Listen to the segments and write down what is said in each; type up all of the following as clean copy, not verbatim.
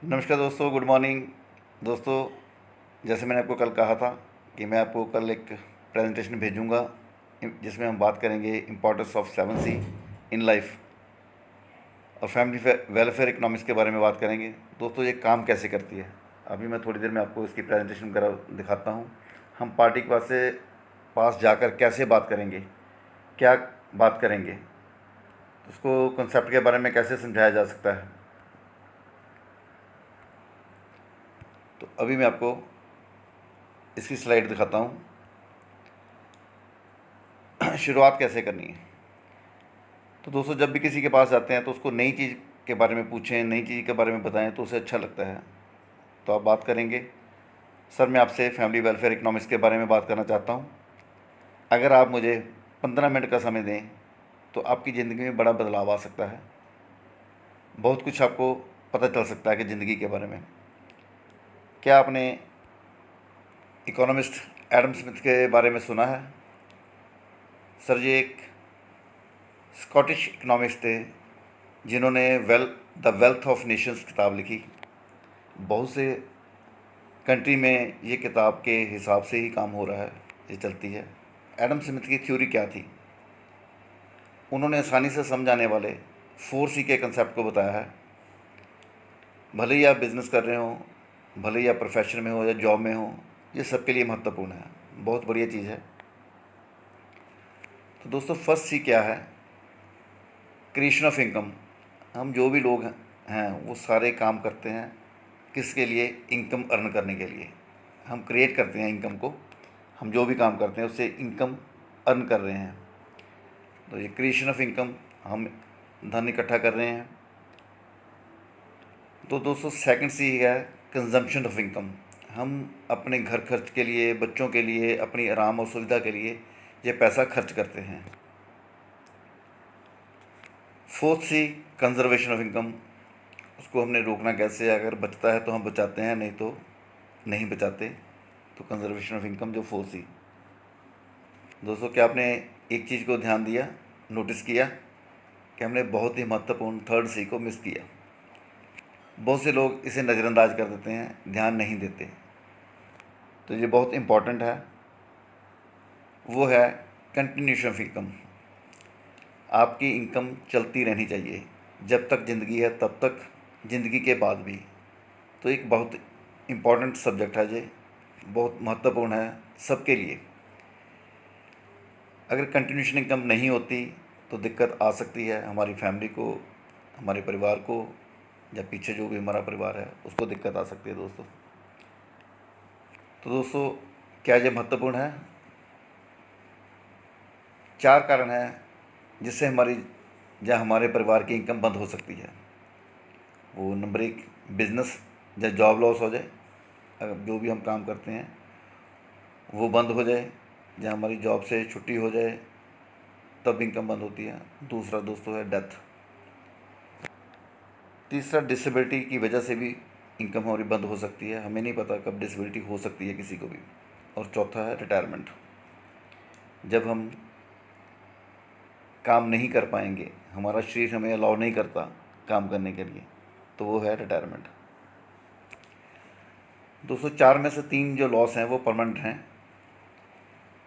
नमस्कार दोस्तों, good morning. दोस्तों, जैसे मैंने आपको कल कहा था कि मैं आपको कल एक प्रेजेंटेशन भेजूंगा जिसमें हम बात करेंगे importance of 7C in life और फैमिली वेलफेयर इकोनॉमिक्स के बारे में बात करेंगे। दोस्तों, ये काम कैसे करती है, अभी मैं थोड़ी देर में आपको इसकी प्रेजेंटेशन करा दिखाता हूँ। हम पार्टी के पास जाकर कैसे बात करेंगे, क्या बात करेंगे, उसको कंसेप्ट के बारे में कैसे समझाया जा सकता है। तो अभी मैं आपको इसकी स्लाइड दिखाता हूँ। शुरुआत कैसे करनी है। तो दोस्तों, जब भी किसी के पास जाते हैं तो उसको नई चीज़ के बारे में पूछें, नई चीज़ के बारे में बताएं तो उसे अच्छा लगता है। तो आप बात करेंगे, सर मैं आपसे फैमिली वेलफेयर इकोनॉमिक्स के बारे में बात करना चाहता हूँ। अगर आप मुझे 15 मिनट का समय दें तो आपकी ज़िंदगी में बड़ा बदलाव आ सकता है, बहुत कुछ आपको पता चल सकता है कि ज़िंदगी के बारे में। क्या आपने इकोनॉमिस्ट एडम स्मिथ के बारे में सुना है? सर, ये एक स्कॉटिश इकोनॉमिस्ट थे जिन्होंने द वेल्थ ऑफ नेशंस किताब लिखी। बहुत से कंट्री में ये किताब के हिसाब से ही काम हो रहा है, ये चलती है। एडम स्मिथ की थ्योरी क्या थी? उन्होंने आसानी से समझ आने वाले 4C के कंसेप्ट को बताया है। भले ही आप बिज़नेस कर रहे हो, भले ही आप प्रोफेशन में हो या जॉब में हो, ये सबके लिए महत्वपूर्ण है, बहुत बढ़िया चीज़ है। तो दोस्तों, फर्स्ट C क्या है? Creation of income. हम जो भी लोग हैं वो सारे काम करते हैं किसके लिए? इनकम अर्न करने के लिए। हम क्रिएट करते हैं इनकम को, हम जो भी काम करते हैं उससे इनकम अर्न कर रहे हैं। तो ये क्रिएशन ऑफ इनकम, हम धन इकट्ठा कर रहे हैं। तो दोस्तों, सेकंड सी है कंजम्पशन ऑफ इनकम। हम अपने घर खर्च के लिए, बच्चों के लिए, अपनी आराम और सुविधा के लिए ये पैसा खर्च करते हैं। Fourth C conservation of income. उसको हमने रोकना कैसे? अगर बचता है तो हम बचाते हैं, नहीं तो नहीं बचाते। तो कंजर्वेशन ऑफ इनकम जो 4C। दोस्तों, क्या आपने एक चीज़ को ध्यान दिया, नोटिस किया कि हमने बहुत ही महत्वपूर्ण थर्ड C को मिस किया? बहुत से लोग इसे नज़रअंदाज कर देते हैं, ध्यान नहीं देते। तो ये बहुत इम्पॉर्टेंट है, वो है कंटिन्यूशन ऑफ इनकम। आपकी इनकम चलती रहनी चाहिए, जब तक ज़िंदगी है तब तक, ज़िंदगी के बाद भी। तो एक बहुत इम्पॉर्टेंट सब्जेक्ट है ये, बहुत महत्वपूर्ण है सबके लिए। अगर कंटिन्यूशन इनकम नहीं होती तो दिक्कत आ सकती है हमारी फैमिली को, हमारे परिवार को, या पीछे जो भी हमारा परिवार है उसको दिक्कत आ सकती है दोस्तों। तो दोस्तों, क्या ये महत्वपूर्ण है? 4 कारण हैं जिससे हमारी या हमारे परिवार की इनकम बंद हो सकती है। वो नंबर 1, बिज़नेस या जॉब लॉस हो जाए। अगर जो भी हम काम करते हैं वो बंद हो जाए, या हमारी जॉब से छुट्टी हो जाए, तब इनकम बंद होती है। दूसरा दोस्तों है डेथ। तीसरा, डिसेबिलिटी की वजह से भी इनकम हमारी बंद हो सकती है, हमें नहीं पता कब डिसेबिलिटी हो सकती है किसी को भी। और चौथा है रिटायरमेंट। जब हम काम नहीं कर पाएंगे, हमारा शरीर हमें अलाउ नहीं करता काम करने के लिए, तो वो है रिटायरमेंट। दोस्तों, 4 में से 3 जो लॉस हैं वो परमानेंट हैं।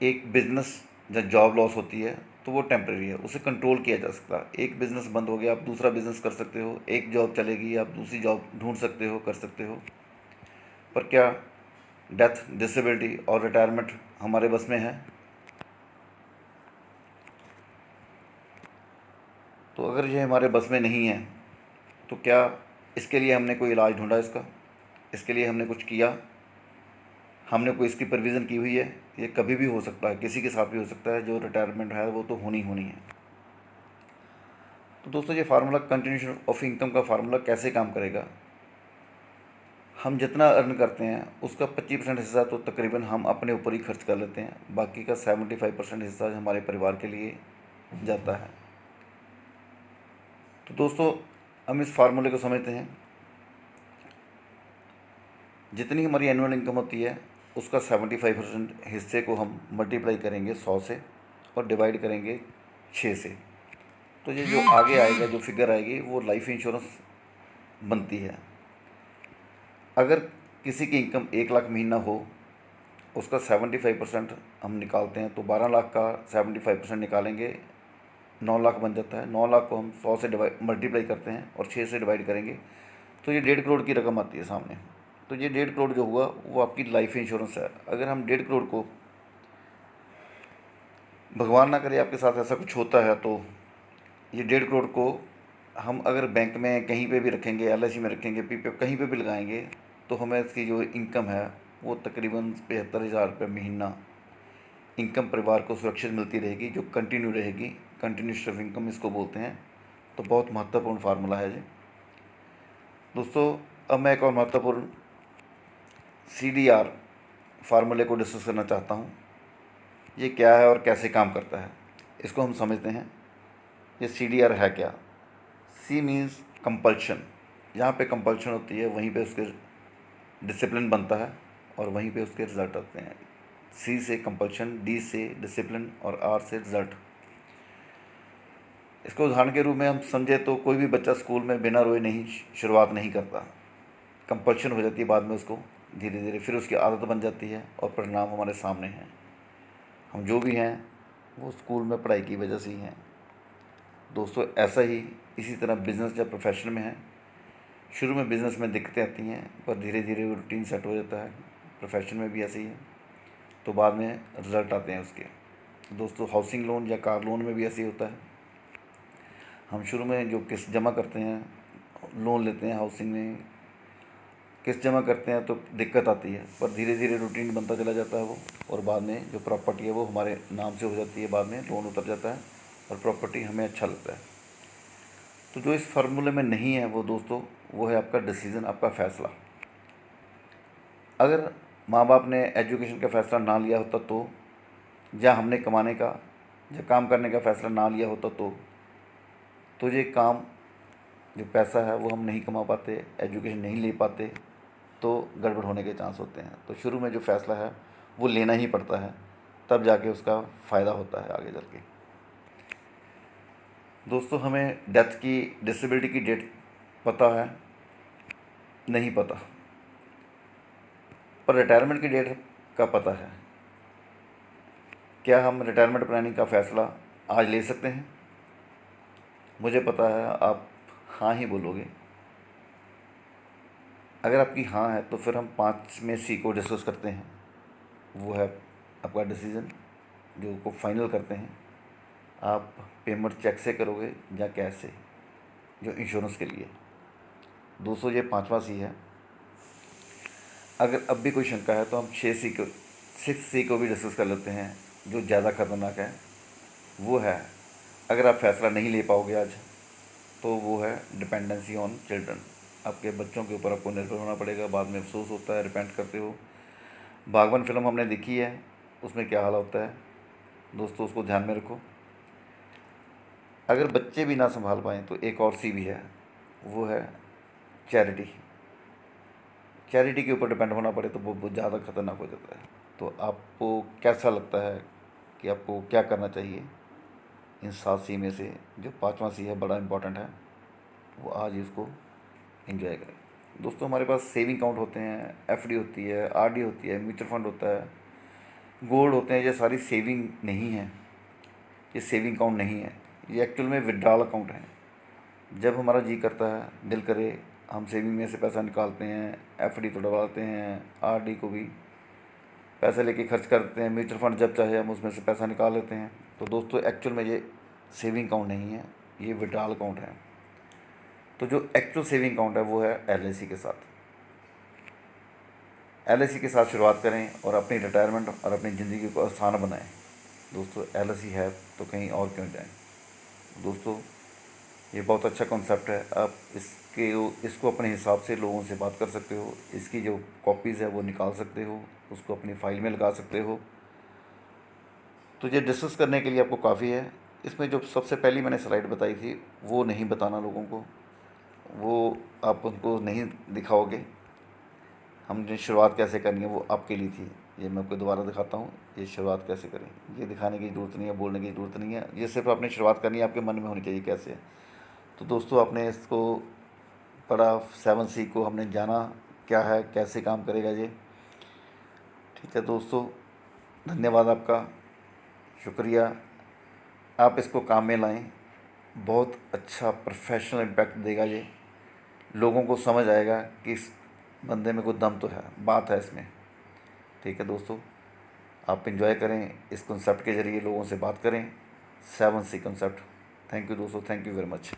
एक बिज़नेस जब जॉब लॉस होती है तो वो टेम्प्रेरी है, उसे कंट्रोल किया जा सकता है। एक बिज़नेस बंद हो गया, आप दूसरा बिज़नेस कर सकते हो। एक जॉब चलेगी, आप दूसरी जॉब ढूंढ सकते हो, कर सकते हो। पर क्या डेथ, डिसेबिलिटी और रिटायरमेंट हमारे बस में है? तो अगर ये हमारे बस में नहीं है तो क्या इसके लिए हमने कोई इलाज ढूंढा? इसके लिए हमने कुछ किया? हमने कोई इसकी प्रोविज़न की हुई है? ये कभी भी हो सकता है, किसी के साथ भी हो सकता है। जो रिटायरमेंट है वो तो होनी होनी है। तो दोस्तों, ये फार्मूला कंटिन्यूशन ऑफ इनकम का फार्मूला कैसे काम करेगा? हम जितना अर्न करते हैं उसका 25% हिस्सा तो तकरीबन हम अपने ऊपर ही खर्च कर लेते हैं, बाकी का 75% हिस्सा हमारे परिवार के लिए जाता है। तो दोस्तों, हम इस फार्मूले को समझते हैं। जितनी हमारी एनुअल इनकम होती है उसका 75% हिस्से को हम मल्टीप्लाई करेंगे 100 से और डिवाइड करेंगे 6 से। तो ये जो आगे आएगा, जो फिगर आएगी, वो लाइफ इंश्योरेंस बनती है। अगर किसी की इनकम 1 लाख महीना हो, उसका 75% हम निकालते हैं, तो 12 लाख का 75% निकालेंगे, 9 लाख बन जाता है। 9 लाख को हम 100 से डिवाइड मल्टीप्लाई करते हैं और 6 से डिवाइड करेंगे तो ये 1.5 करोड़ की रकम आती है सामने। तो ये 1.5 करोड़ जो हुआ वो आपकी लाइफ इंश्योरेंस है। अगर हम 1.5 करोड़ को, भगवान ना करे आपके साथ ऐसा कुछ होता है, तो ये 1.5 करोड़ को हम अगर बैंक में कहीं पे भी रखेंगे, एलआईसी में रखेंगे, पीपीएफ कहीं पे भी लगाएंगे, तो हमें इसकी जो इनकम है वो तकरीबन 75,000 रुपये महीना इनकम परिवार को सुरक्षित मिलती रहेगी, जो कंटिन्यू रहेगी। कंटिन्यूस ऑफ इनकम इसको बोलते हैं। तो बहुत महत्वपूर्ण फार्मूला है जी दोस्तों। अब मैं एक और महत्वपूर्ण CDR फार्मूले को डिस्कस करना चाहता हूँ। ये क्या है और कैसे काम करता है, इसको हम समझते हैं। ये CDR है क्या? C means compulsion. जहाँ पे कंपल्शन होती है वहीं पे उसके डिसिप्लिन बनता है और वहीं पे उसके रिज़ल्ट आते हैं। C से कंपल्शन, D से डिसिप्लिन और R से रिज़ल्ट। इसको उदाहरण के रूप में हम समझे तो कोई भी बच्चा स्कूल में बिना रोए नहीं शुरुआत नहीं करता। कंपल्शन हो जाती है बाद में उसको, धीरे धीरे फिर उसकी आदत बन जाती है और परिणाम हमारे सामने हैं। हम जो भी हैं वो स्कूल में पढ़ाई की वजह से ही हैं दोस्तों। ऐसा ही इसी तरह बिज़नेस जब प्रोफेशन में है, शुरू में बिज़नेस में दिक्कतें आती हैं पर धीरे धीरे वो रूटीन सेट हो जाता है। प्रोफेशन में भी ऐसे ही है, तो बाद में रिज़ल्ट आते हैं उसके। दोस्तों हाउसिंग लोन या कार लोन में भी ऐसे ही होता है। हम शुरू में जो किस्त जमा करते हैं, लोन लेते हैं हाउसिंग में, किस्त जमा करते हैं तो दिक्कत आती है, पर धीरे धीरे रूटीन बनता चला जाता है वो, और बाद में जो प्रॉपर्टी है वो हमारे नाम से हो जाती है। बाद में लोन उतर जाता है और प्रॉपर्टी हमें अच्छा लगता है। तो जो इस फार्मूले में नहीं है वो दोस्तों, वो है आपका डिसीज़न, आपका फ़ैसला। अगर माँ बाप ने एजुकेशन का फ़ैसला ना लिया होता तो, या हमने कमाने का या काम करने का फ़ैसला ना लिया होता तो ये काम, जो पैसा है वो हम नहीं कमा पाते, एजुकेशन नहीं ले पाते, तो गड़बड़ होने के चांस होते हैं। तो शुरू में जो फ़ैसला है वो लेना ही पड़ता है, तब जाके उसका फ़ायदा होता है आगे चल के। दोस्तों हमें डेथ की, डिसेबिलिटी की डेट पता है? नहीं पता। पर रिटायरमेंट की डेट का पता है। क्या हम रिटायरमेंट प्लानिंग का फ़ैसला आज ले सकते हैं? मुझे पता है आप हाँ ही बोलोगे। अगर आपकी हाँ है तो फिर हम 5 में C को डिस्कस करते हैं। वो है आपका डिसीज़न, जो को फाइनल करते हैं। आप पेमेंट चेक से करोगे या कैश से, जो इंश्योरेंस के लिए। दोस्तों ये 5वां C है। अगर अब भी कोई शंका है तो हम 6 C को भी डिस्कस कर लेते हैं, जो ज़्यादा खतरनाक है। वो है, अगर आप फैसला नहीं ले पाओगे आज, तो वो है डिपेंडेंसी ऑन चिल्ड्रन। आपके बच्चों के ऊपर आपको निर्भर होना पड़ेगा। बाद में अफसोस होता है, रिपेंट करते हो। बागवान फिल्म हमने देखी है, उसमें क्या हाल होता है दोस्तों, उसको ध्यान में रखो। अगर बच्चे भी ना संभाल पाएँ तो एक और C भी है, वो है चैरिटी। चैरिटी के ऊपर डिपेंड होना पड़े तो वो बहुत ज़्यादा खतरनाक हो जाता है। तो आपको कैसा लगता है कि आपको क्या करना चाहिए इन 7 C में से? जो 5वां C है बड़ा इम्पॉर्टेंट है, वो आज इसको एंजॉय करें। दोस्तों हमारे पास सेविंग अकाउंट होते हैं, FD होती है, RD होती है, म्यूचुअल फंड होता है, गोल्ड होते हैं। ये सारी सेविंग नहीं है, ये सेविंग अकाउंट नहीं है, ये एक्चुअल में विड्रॉल अकाउंट है। जब हमारा जी करता है, दिल करे, हम सेविंग में से पैसा निकालते हैं, FD तो डलवाते हैं, RD को भी पैसे लेके खर्च कर देते हैं, म्यूचुअल फंड जब चाहे हम उसमें से पैसा निकाल लेते हैं। तो दोस्तों एक्चुअल में ये सेविंग अकाउंट नहीं है, ये विड्रॉल अकाउंट है। तो जो एक्चुअल सेविंग अकाउंट है वो है LIC के साथ। LIC के साथ शुरुआत करें और अपनी रिटायरमेंट और अपनी ज़िंदगी को आसान बनाएं। दोस्तों LIC है तो कहीं और क्यों जाएं। दोस्तों ये बहुत अच्छा कॉन्सेप्ट है। आप इसको अपने हिसाब से लोगों से बात कर सकते हो। इसकी जो कॉपीज़ है वो निकाल सकते हो, उसको अपनी फ़ाइल में लगा सकते हो। तो ये डिस्कस करने के लिए आपको काफ़ी है। इसमें जो सबसे पहली मैंने स्लाइड बताई थी वो नहीं बताना लोगों को, वो आप उनको नहीं दिखाओगे। हमने शुरुआत कैसे करनी है वो आपके लिए थी। ये मैं आपको दोबारा दिखाता हूँ, ये शुरुआत कैसे करें। ये दिखाने की ज़रूरत नहीं है, बोलने की ज़रूरत नहीं है, ये सिर्फ आपने शुरुआत करनी है, आपके मन में होनी चाहिए कैसे। तो दोस्तों आपने इसको पढ़ा, 7C को हमने जाना, क्या है, कैसे काम करेगा ये। ठीक है दोस्तों, धन्यवाद आपका, शुक्रिया। आप इसको काम में लाएं, बहुत अच्छा प्रोफेशनल इम्पैक्ट देगा ये। लोगों को समझ आएगा कि इस बंदे में कोई दम तो है, बात है इसमें। ठीक है दोस्तों, आप इन्जॉय करें, इस कॉन्सेप्ट के ज़रिए लोगों से बात करें, 7C कॉन्सेप्ट। थैंक यू दोस्तों, थैंक यू वेरी मच।